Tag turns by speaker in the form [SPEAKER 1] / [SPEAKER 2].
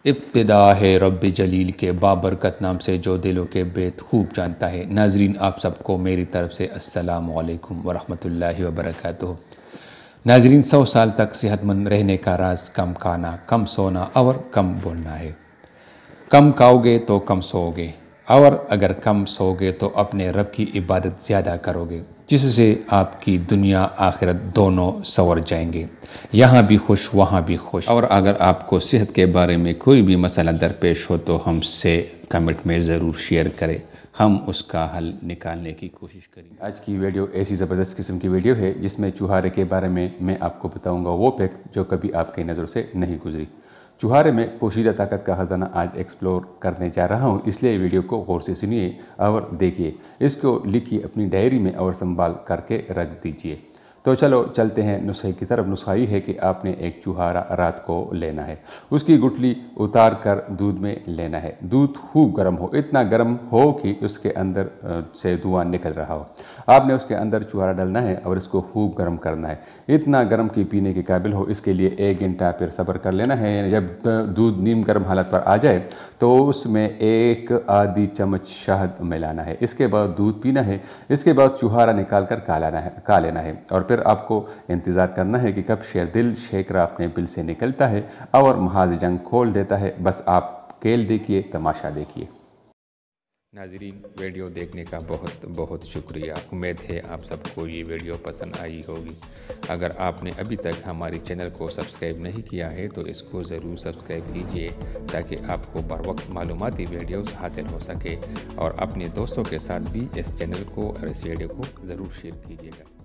[SPEAKER 1] ابتدا ہے رب جلیل کے بابرکت نام سے جو دلوں کے بیت خوب جانتا ہے۔ ناظرین آپ سب کو میری طرف سے السلام علیکم ورحمۃ اللہ وبرکاتہ۔ ناظرین 100 سال تک صحت مند رہنے کا راز کم کھانا، کم سونا اور کم بولنا ہے۔ کم کھاؤ گے تو کم سو گے، اور اگر کم سو گے تو اپنے رب کی عبادت زیادہ کرو گے، جس سے آپ کی دنیا آخرت دونوں سنور جائیں گے، یہاں بھی خوش وہاں بھی خوش۔ اور اگر آپ کو صحت کے بارے میں کوئی بھی مسئلہ درپیش ہو تو ہم سے کمنٹ میں ضرور شیئر کریں، ہم اس کا حل نکالنے کی کوشش کریں گے۔
[SPEAKER 2] آج کی ویڈیو ایسی زبردست قسم کی ویڈیو ہے جس میں چوہارے کے بارے میں آپ کو بتاؤں گا وہ فیکٹ جو کبھی آپ کی نظر سے نہیں گزری۔ چوہارے میں پوشیدہ طاقت کا خزانہ آج ایکسپلور کرنے جا رہا ہوں، اس لیے ویڈیو کو غور سے سنیے اور دیکھیے، اس کو لکھیے اپنی ڈائری میں اور سنبھال کر کے رکھ دیجیے۔ تو چلو چلتے ہیں نسخے کی طرف۔ نسخہ یہ ہے کہ آپ نے ایک چوہارا رات کو لینا ہے، اس کی گٹلی اتار کر دودھ میں لینا ہے۔ دودھ خوب گرم ہو، اتنا گرم ہو کہ اس کے اندر سے دھواں نکل رہا ہو۔ آپ نے اس کے اندر چوہارا ڈالنا ہے اور اس کو خوب گرم کرنا ہے، اتنا گرم کہ پینے کے قابل ہو۔ اس کے لیے 1 گھنٹہ پھر صبر کر لینا ہے۔ جب دودھ نیم گرم حالت پر آ جائے تو اس میں 1 آدھی چمچ شہد ملانا ہے، اس کے بعد دودھ پینا ہے۔ اس کے بعد چوہارا نکال کر کھا لینا ہے، اور پھر آپ کو انتظار کرنا ہے کہ کب دل شیکرا اپنے بل سے نکلتا ہے اور محاذ جنگ کھول دیتا ہے۔ بس آپ کھیل دیکھیے، تماشا دیکھیے۔
[SPEAKER 1] ناظرین ویڈیو دیکھنے کا بہت بہت شکریہ، امید ہے آپ سب کو یہ ویڈیو پسند آئی ہوگی۔ اگر آپ نے ابھی تک ہماری چینل کو سبسکرائب نہیں کیا ہے تو اس کو ضرور سبسکرائب کیجیے تاکہ آپ کو بر وقت معلوماتی ویڈیوز حاصل ہو سکے، اور اپنے دوستوں کے ساتھ بھی اس چینل کو اور اس ویڈیو کو ضرور شیئر کیجیے گا۔